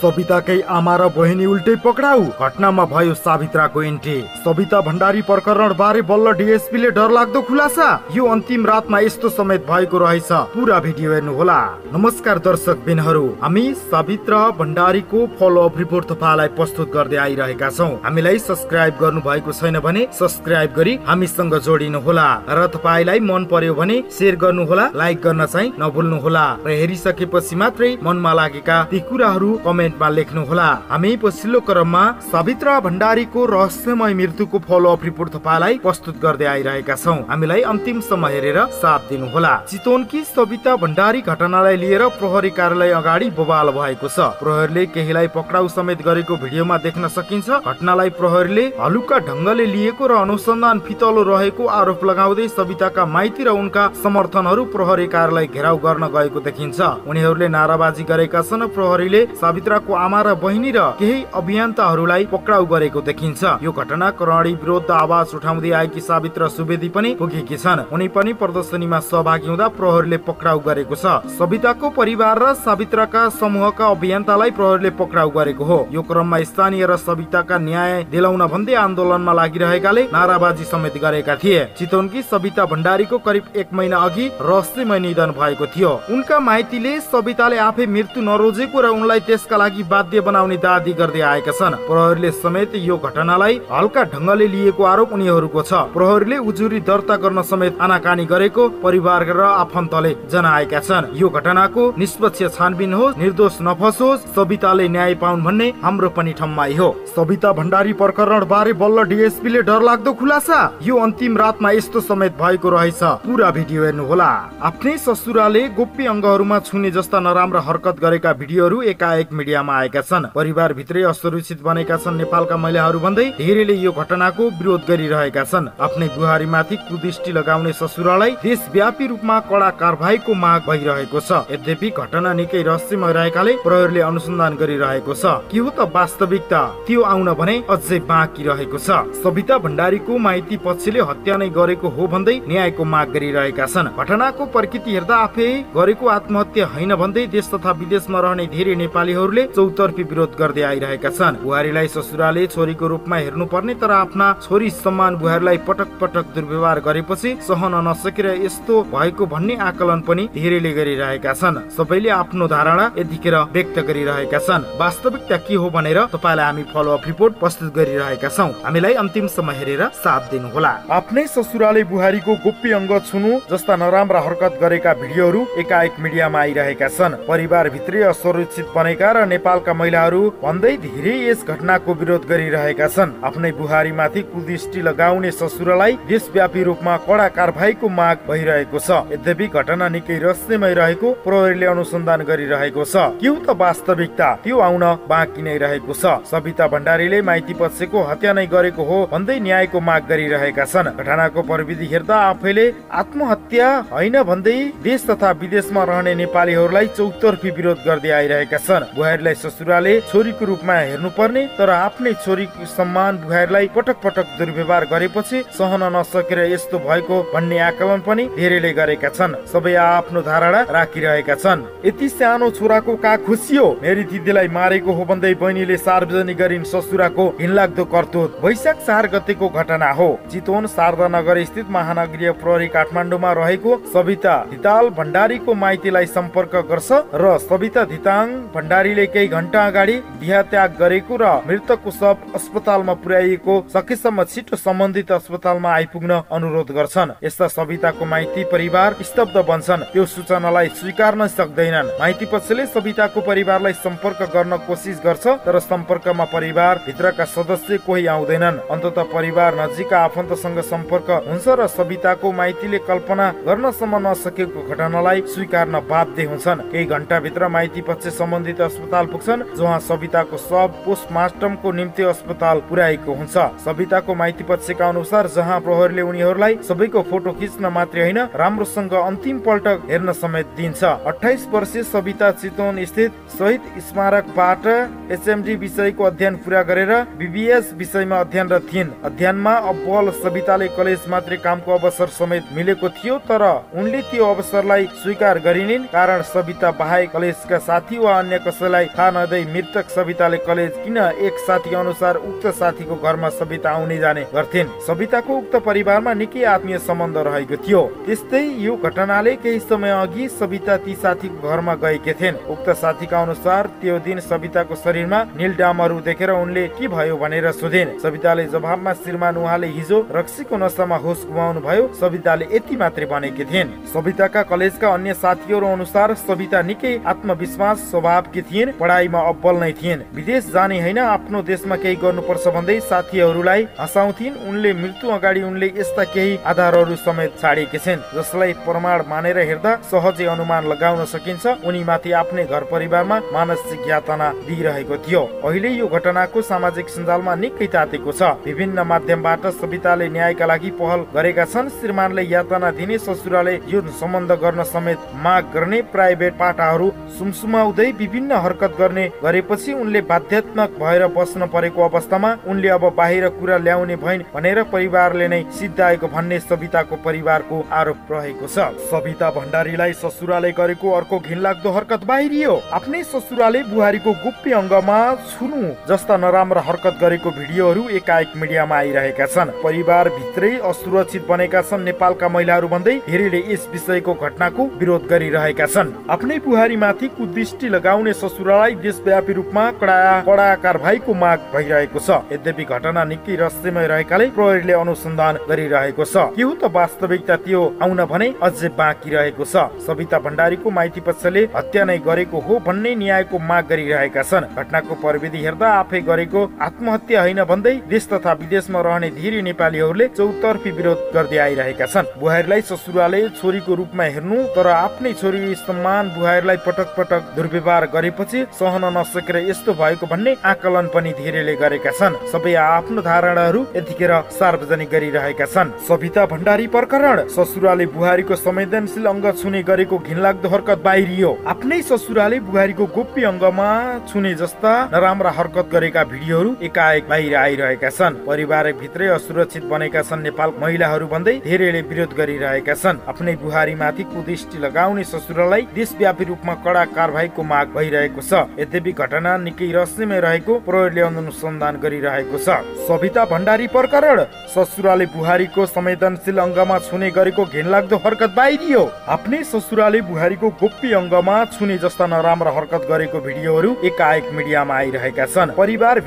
सविताकै आमा र बहिनी उल्टै पक्राउ, घटनामा भयो सावित्राको एन्ट्री। सविता भण्डारी प्रकरण बारे बल्ल डीएसपीले डरलाग्दो खुलासा। यो अन्तिम रातमा यस्तो समेत भएको रहेछ। पुरा भिडियो हेर्नु होला। नमस्कार दर्शक बिनहरू, हामी सावित्रा भण्डारीको फलोअप रिपोर्ट तपाईलाई प्रस्तुत गर्दै आइरहेका छौं। हामीलाई सब्स्क्राइब गर्नु भएको छैन भने सब्स्क्राइब गरी हामीसँग जोडिनु होला र तपाईलाई मन पर्यो भने शेयर गर्नु होला, लाइक गर्न चाहिँ नभुल्नु होला र हेरिसकेपछि मात्रै मनमा लागेका ती कुराहरू कमेन्टमा लेख्नु होला। हामी पछिल्लो क्रममा सावित्रा भण्डारीको रहस्यमय मृत्युको फलोअप रिपोर्ट तपाईलाई प्रस्तुत गर्दै आइरहेका छौं। हामीलाई अन्तिमसम्म हेरेर साथ दिनु होला। चितवनकी सविता भण्डारी घटनालाई लिएर प्रहरी कार्यालय अगाडि बवाल भएको छ। प्रहरीले केहीलाई पक्राउ समेत गरेको भिडियोमा देख्न सकिन्छ। घटनालाई प्रहरीले हलुका ढंगले लिएको र अनुसन्धान फितलो रहेको आरोप लगाउँदै सविताका माइती र उनका समर्थनहरू प्रहरी कार्यालय घेराउ गर्न गएको देखिन्छ। उनीहरूले नाराबाजी गरेका छन्। प्रहरीले सावित्राको आमा र बहिनी र केही अभियन्ताहरूलाई पक्राउ गरेको देखिन्छ। यो घटना कर्णाली विरुद्ध आवाज उठाउँदै आएकी सावित्रा सुवेदी पनि पुगेकी छन्। उनी पनि प्रदर्शनीमा सहभागी हुँदा प्रहरीले पक्राउ गरेको छ। सविताको परिवार र सावित्राका समूहका अभियन्तालाई प्रहरीले पक्राउ गरेको हो। यो क्रममा स्थानीय र सविताका न्याय दिलाउन भन्दै आन्दोलनमा लागिरहेकाले नाराबाजी समेत गरेका थिए। चितवनकी सविता भण्डारीको करिब 1 महिना अघि रहस्यमय निधन भएको थियो। उनका माइतीले सविताले आफै मृत्यु नरोजेको र उनलाई त्यसका लागि बाध्य बनाउने दाबी गर्दै आएका छन्। प्रहरीले समेत यो घटनालाई हल्का ढंगले लिएको आरोप उनीहरूको छ। प्रहरीले उजुरी दर्ता गर्न समेत आनाकानी गरेको परिवार र आफन्तले जनाएका छन्। यो घटनाको निष्पक्ष छानबिन होस्, निर्दोष नफसोस्, सविताले न्याय पाउन् भन्ने हाम्रो पनि ठम्माई हो। सविता भण्डारी प्रकरण बारे बल्ल डीएसपीले डरलाग्दो खुलासा। यो अन्तिम रातमा यस्तो समेत भएको रहेछ। पुरा भिडियो हेर्नु होला। आफ्नै ससुराले गोप्य अंगहरूमा छुने जस्ता नराम्रा हरकत गरेका भिडियोहरू एकाएक मिडियामा आएका छन्। परिवार भित्रै असुरक्षित बनेका छन् नेपालका महिलाहरू भन्दै धेरैले यो घटनाको विरोध गरिरहेका छन्। आफ्नै बुहारीमाथि कुदृष्टि लगाउने ससुरालाई देशव्यापी रूपमा कडा कारबाहीको माग भइरहेको छ। यद्यपि घटना निकै रहस्यमय रहेकाले प्रहरीले अनुसन्धान गरिरहेको छ। के हो त वास्तविकता, त्यो आउन भने अझै बाँकी रहेको छ। सविता भण्डारीको माइती पक्षले हत्या नै गरेको हो भन्दै न्यायको माग गरिरहेका छन्। घटनाको प्रकृति हेर्दा आफै गरेको आत्महत्या होइन भन्दै देश तथा विदेशमा रहने धेरै नेपालीहरूले चौतर्फी विरोध गर्दै आइरहेका छन्। बुहारीलाई ससुराले छोरीको रूपमा हेर्नुपर्ने तर आफ्ना छोरी सम्मान बुहारीलाई पटक पटक दुर्व्यवहार गरेपछि सहन नसकेर यस्तो भएको भन्ने आकलन पनि धेरैले गरिरहेका छन्। सबैले आफ्नो धारणा यतिखेर व्यक्त गरिरहेका छन्। वास्तविकता के हो भनेर तपाईलाई हामी फलोअप रिपोर्ट प्रस्तुत गरिरहेका छौं। हामीलाई अन्तिमसम्म हेरेर साथ दिनु होला। आफ्नै ससुराले बुहारीको गोप्य अंग छुनु जस्ता नराम्रा हरकत गरेका भिडियोहरू एकाएक मिडियामा आइरहेका छन्। परिवार भित्रै असुरक्षित बनेका र नेपालका महिलाहरू भन्दै धेरै यस घटनाको विरोध गरिरहेका छन्। आफ्नै बुहारीमाथि कुदृष्टि लगाउने ससुरालाई देशव्यापी रूपमा कडा कारबाहीको माग भइरहेको छ। यद्यपि घटना निकै रहस्यमय रहेको प्रहरीले अनुसन्धान गरिरहेको छ। के हो त वास्तविकता, त्यो आउन बाँकी नै रहेको छ। सविता भण्डारीले माइती पक्षको हत्या नै गरेको हो भन्दै न्यायको माग गरिरहेका छन्। घटनाको प्रविधि हेर्दा आफैले आत्महत्या होइन भन्दै देश तथा विदेशमा रहने नेपालीहरूलाई चौतर्फी विरोध गर्दै आइरहेका छन्। बुहारीलाई ससुराले छोरीको रूपमा हेर्नुपर्ने तर आफ्नै छोरीको सम्मान बुहारीलाई पटक पटक दुर्व्यवहार गरेपछि सहन नसकेर यस्तो भएको भन्ने आकलन पनि धेरैले गरेका छन्। सबै आफ्नो धारणा राखिरहेका छन्। यति सानो छोराको का खुसी हो, मेरी दिदीलाई मारेको हो भन्दै बहिनीले सार्वजनिक गरिन् ससुराको घिनलाग्दो करतुत। वैशाख 4 गतेको घटना हो। चितवन शारदा नगर स्थित महानगरीय प्रहरी काठमाडौँमा रहेको सविता धिताल भण्डारीको माइतीलाई सम्पर्क गर्छ र सविता धिताङ भण्डारीले केही घण्टा अगाडि देहत्याग गरेको र मृतकको शव अस्पतालमा पुर्याइएको सकेसम्म छिटो सम्बन्धित अस्पतालमा आइपुग्न अनुरोध गर्छन्। यस्ता सविताको माइती परिवार स्तब्ध बन्छन्। त्यो सूचनालाई स्वीकार्न सक्दैनन्। माइती पक्षले सविताको परिवारलाई सम्पर्क गर्न कोसिस गर्छ तर सम्पर्कमा परिवार भित्रका सदस्य कोही आउँदैनन्। अन्ततः परिवार नजिकका आफन्तसँग सम्पर्क हुन्छ र सविताको माइतीले कल्पना गर्नसम्म नसकेको घटनालाई स्वीकार्न बाध्य हुन्छन्। केही घण्टा भित्र माइती पक्ष सम्बन्धित अस्पताल पुग्छन् जहाँ सविताको शव पोस्टमार्टमको निम्ति अस्पताल पुर्याएको हुन्छ। सविताको माइती पक्षका अनुसार जहाँ प्रहरीले उनीहरूलाई सबैको फोटो खिच्न मात्रै होइन राम्रोसँग अन्तिम पल्ट हेर्न समेत दिन्छ। 28 वर्षीय सविता चितवन स्थित शहीद स्मारकबाट एचएमडी विषयको अध्ययन पूरा गरेर बीबीएस विषयमा अध्ययनरत थिइन्। अध्ययनमा अब्बल सविताले कलेज मात्रै कामको अवसर समेत मिलेको थियो तर उनले त्यो अवसरलाई स्वीकार गरिनिन्। कारण सविता बाहेक कलेजका साथी वा अन्य कसैलाई थाहा नदै मृतक सविताले कलेज किन एक साथी अनुसार उक्त साथीको घरमा सविता आउने जाने गर्थिन्। सविताको उक्त परिवारमा निकै आत्मीय सम्बन्ध रहेको थियो। त्यस्तै यो घटनाले केही समय अघि सविता ती साथीको घरमा गएकी थिइन्। उक्त साथीका अनुसार त्यो दिन सविताको शरीरमा नील डामहरू देखेर उनले के भयो भनेर सोधिन्। सविताले जवाबमा श्रीमान उहाँले हिजो रक्सीको नशामा होस गुमाउनु भयो, सविताले यति मात्रै भनेकी थिइन्। सविताका कलेजका अन्य साथीहरू अनुसार सविता निकै आत्मविश्वास स्वभावकी थिइन्, पढाइमा अब्बल नै थिइन्। विदेश जाने होइन आफ्नो देशमा केही गर्नुपर्छ भन्दै साथीहरूलाई हँसाउँथिन्। उनले मृत्यु अगाडि उनले यस्ता केही आधारहरू समेत छाडेकी छिन् जसलाई प्रमाण मानेर हेर्दा सहजै अनुमान लगाउन सकिन्छ उनी माथि आफ्नै घर परिवारमा मानसिक यातना दिइरहेको थियो। अहिले यो घटनाको सामाजिक सञ्जालमा निकै तातेको छ। विभिन्न माध्यमबाट सविताले न्यायका लागि पहल गरेका छन्। श्रीमानले यातना दिने, ससुराले यो सम्बन्ध गर्न समेत माग गर्ने, प्राइभेट पाटाहरू सुमसुमाउँदै विभिन्न हरकत गर्ने गरेपछि उनले बाध्यात्मक भएर बस्न परेको अवस्थामा उनले अब बाहिर कुरा ल्याउने भइन् भनेर परिवारले नै सिद्धाएको भन्ने सविताको परिवारको आरोप रहेको छ। सविता भण्डारीलाई ससुराले गरेको अर्को घिनलाग्दो हरकत बाहिरियो। आफ्नै ससुराले बुहारीको गोप्य अङ्गमा छुनु जस्ता नराम्रा हरकत गरेको भिडियोहरू एकाएक मिडियामा आइरहेका छन्। परिवार भित्रै असुरक्षित बनेका छन् नेपालका महिलाहरू भन्दै धेरैले यस विषयको घटनाको विरोध गरिरहेका छन्। आफ्नै बुहारीमाथि कुदृष्टि लगाउने ससुरालाई देशव्यापी रूपमा कडा कारबाहीको माग भइरहेको छ। यद्यपि घटना निकै रहस्यमय रहेकाले प्रहरीले अनुसन्धान गरिरहेको छ। के हो त वास्तविकता त्यो आउन भने अझै बाँकी रहेको छ। सविता भण्डारीको माइती पक्षले हत्या नै गरेको हो भन्ने न्यायको माग गरिरहेका छन्। घटनाको प्रविधि हेर्दा आफै गरेको आत्महत्या होइन भन्दै देश तथा विदेशमा रहने धेरै नेपालीहरूले चौतर्फी विरोध गर्दै आइरहेका छन्। बुहारीलाई ससुराले छोरीको रूपमा हेर्नु तर आफ्नै छोरी सम्मान बुहारीलाई पटक पटक दुर्व्यवहार गरेपछि सहन नसकेर यस्तो भएको भन्ने आकलन पनि धेरैले गरेका छन्। सबै आफ्नो धारणाहरू यतिखेर सार्वजनिक गरिरहेका छन्। सविता भण्डारी प्रकरण, ससुराले बुहारीको संवेदनशील अङ्ग छुने गरेको घिनलाग्दो हरकत बाहिरियो। आफ्नै ससुराले बुहारीको गोप्य अङ्गमा छुने जस्ता नराम्रा हरकत गरेका भिडियोहरू एकाएक बाहिर आइरहेका छन्। परिवार भित्रै असुरक्षित बनेका छन् नेपाल महिलाहरू भन्दै धेरैले विरोध गरिरहेका छन्। आफ्नै बुहारीमाथि कुदृष्टि लगाउने ससुरालाई देशव्यापी रूपमा कडा कारबाहीको माग भइरहेको छ। यद्यपि घटना निकै रहस्यमय रहेको प्रहरीले अनुसन्धान गरिरहेको छ। सविता भण्डारी प्रकरण, ससुराले बुहारीको संवेदनशील अङ्गमा छुने गरेको घिनलाग्दो हरकत बाहिरियो। आफ्नै ससुराले बुहारीको गोप्य अङ्गमा छुने जस्ता नराम्रा हरकत गरेको भिडियोहरू एकाएक मिडियामा आइरहेका छन्। परिवार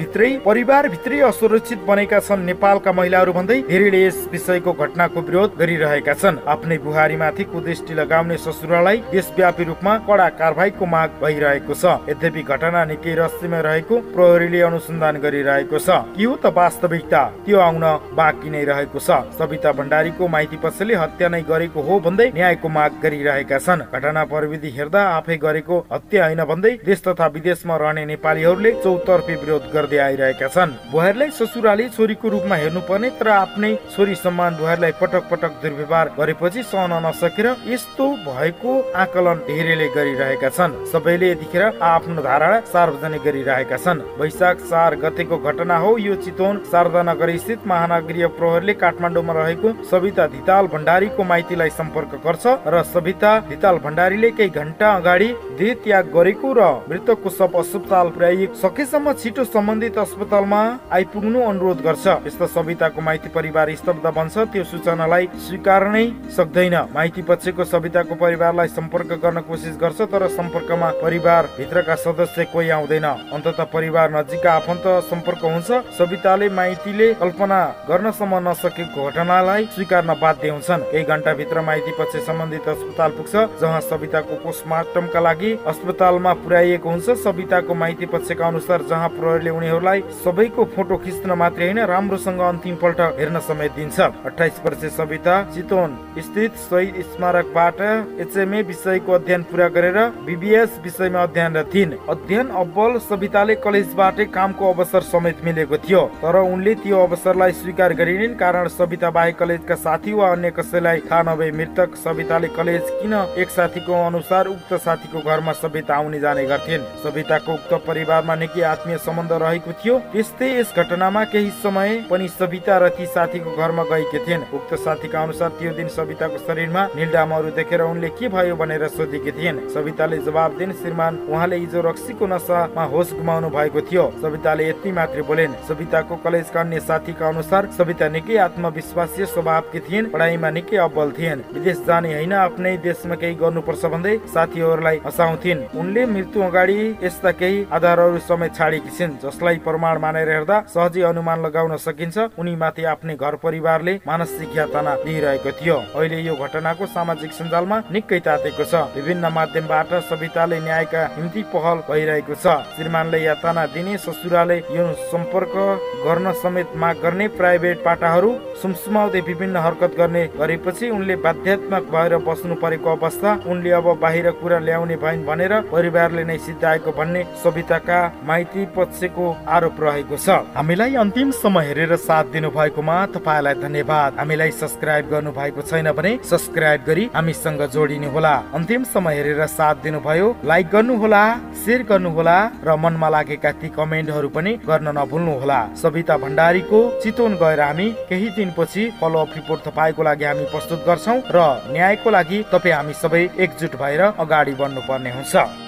भित्रै असुरक्षित बनेका छन् नेपालका महिलाहरू भन्दै धेरैले यस विषयको घटनाको विरोध गरिरहेका छन्। आफ्नै बुहारीमाथि कुदृष्टि लगाउने ससुरालाई देशव्यापी रूपमा कडा कारबाहीको माग भइरहेको छ। यद्यपि घटना निकै रहस्यमय रहेको प्रहरीले अनुसन्धान गरिरहेको छ। के हो त वास्तविकता त्यो आउन बाँकी नै रहेको छ। सविता भण्डारीको माइती पक्षले हत्या नै गरेको हो भन्दै न्यायको माग गरिरहेका छन्। घटना प्रविधि हेर्दा आफै गरेको हत्या होइन भन्दै देश तथा विदेशमा रहने नेपालीहरूले चौतर्फी विरोध गर्दै आइरहेका छन्। बुहारीलाई ससुराले छोरीको रूपमा हेर्नुपर्ने तर आफ्नै छोरी सम्मान बुहारीलाई पटक पटक दुर्व्यवहार गरेपछि सहन नसकेर यस्तो भएको आकलन धेरैले गरिरहेका छन्। सबैले यतिखेर आफ्नो धारणा सार्वजनिक गरिरहेका छन्। वैशाख 4 गतेको घटना हो यो। चितवन शारदानगर स्थित महानगरीय प्रहरीले काठमाडौँमा रहेको सविता धिताल भण्डारीको माइतीलाई सम्पर्क गर्छ र सविता धिताल भण्डारीले केही घण्टा अगाडि देह त्याग गरेको र मृतकको शव अस्पताल पुर्याइएको सकेसम्म छिटो सम्बन्धित अस्पतालमा आइपुग्नु अनुरोध गर्छ। यस्ता सविताको माइती परिवार स्तब्ध बन्छ। त्यो सूचनालाई स्वीकार नै सक्दैन। माइती पक्षको सविताको परिवारलाई सम्पर्क गर्न कोसिस गर्छ तर सम्पर्कमा परिवार भित्रका सदस्य कोही आउँदैन। अन्ततः परिवार नजिकका आफन्त सम्पर्क हुन्छ। सविताले माइतीले कल्पना गर्नसम्म नसकेको घटनालाई स्वीकार्न बाध्य हुन्छन्। केही घण्टा भित्र माइती पक्ष सम्बन्धित अस्पताल पुग्छ जहाँ सविताको पोस्टमार्टमका लागि अस्पतालमा पुर्याइएको हुन्छ। सविताको माइती पक्षका अनुसार जहाँ प्रहरीले उनीहरूलाई सबैको फोटो खिच्न मात्रै होइन राम्रोसँग अन्तिम पल्ट हेर्न समेत दिन्छ। 28 वर्षीय सविता चितवन स्थित शहीद स्मारकबाट एचएमए विषयको अध्ययन पूरा गरेर बीबीएस विषयमा अध्ययनरत थिइन्। अध्ययन अब्बल सविताले कलेजबाटै कामको अवसर समेत मिलेको थियो तर उनले त्यो अवसरलाई स्वीकार गरिन् कारण सविता बाहेक कलेजका साथी वा अन्य कसैलाई थाहा नभए मृतक सविताले कलेज किन एक साथीको अनुसार उक्त साथीको घरमा सविता आउने जाने गर्थिन्। सविताको उक्त परिवारमा निकै आत्मीय सम्बन्ध रहेको थियो। त्यस्तै यस घटनामा केही समय पनि सविता र ती साथीको घरमा गएकी थिइन्। उक्त साथीका अनुसार त्यो दिन सविताको शरीरमा नीलडामहरू देखेर उनले के भयो भनेर सोधेकी थिइन्। सविताले जवाब दिइन्, श्रीमान उहाँले हिजो रक्सीको नसामा होस गुमाउनु भएको थियो। सविताले यति मात्रै बोलिन्। सविताको कलेजका अन्य साथीका अनुसार सविता निकै आत्मविश्वासी स्वभावकी थिइन्, पढाइमा निकै अब्बल थिइन्। विदेश जाने होइन, आफ्नै देशमा केही गर्नुपर्छ भन्दै साथीहरूलाई हँसाउँथिन्। उनले मृत्यु अगाडि यस्ता केही आधारहरू समेत छाडेकी छिन् जसलाई प्रमाण मानेर हेर्दा सहजै अनुमान लगाउन सकिन्छ उनीमाथि आफ्नै घर परिवारले मानसिक यातना दिइरहेको थियो। अहिले यो घटनाको सामाजिक सञ्जालमा निकै तातेको छ। विभिन्न माध्यमबाट सविताले न्यायका निम्ति पहल भइरहेको छ। श्रीमानले यातना दिने, ससुराले यौन सम्पर्क गर्न समेत माग गर्ने, प्राइभेट पाटाहरू सुमसुमाउँदै विभिन्न हरकत गर्ने गरेपछि उनले बाध्यात्मक भएर बस्नु परेको अवस्था, उनले अब बाहिर कुरा ल्याउने भइन् भनेर परिवारले नै सिद्धाएको भन्ने सविताका माइती पक्षको आरोप रहेको छ। हामीलाई अन्तिम समय हेरेर साथ दिनु भएकोमा तपाईलाई धन्यवाद। हामीलाई सब्स्क्राइब गर्नु भएको छैन भने सब्स्क्राइब गरी हामीसँग जोडिनु होला। अन्तिम समय हेरेर साथ दिनुभयो, लाइक गर्नु होला, शेयर गर्नु होला र मनमा लागेका ती कमेन्टहरू पनि गर्न नभुल्नु होला। सविता भण्डारीको चितवन गएर हामी केही दिनपछि फलोअप रिपोर्ट तपाईको लागि हामी प्रस्तुत गर्छौं र न्यायको लागि तपाई हामी सबै एकजुट भएर अगाडि बढ्नु पर्ने हुन्छ।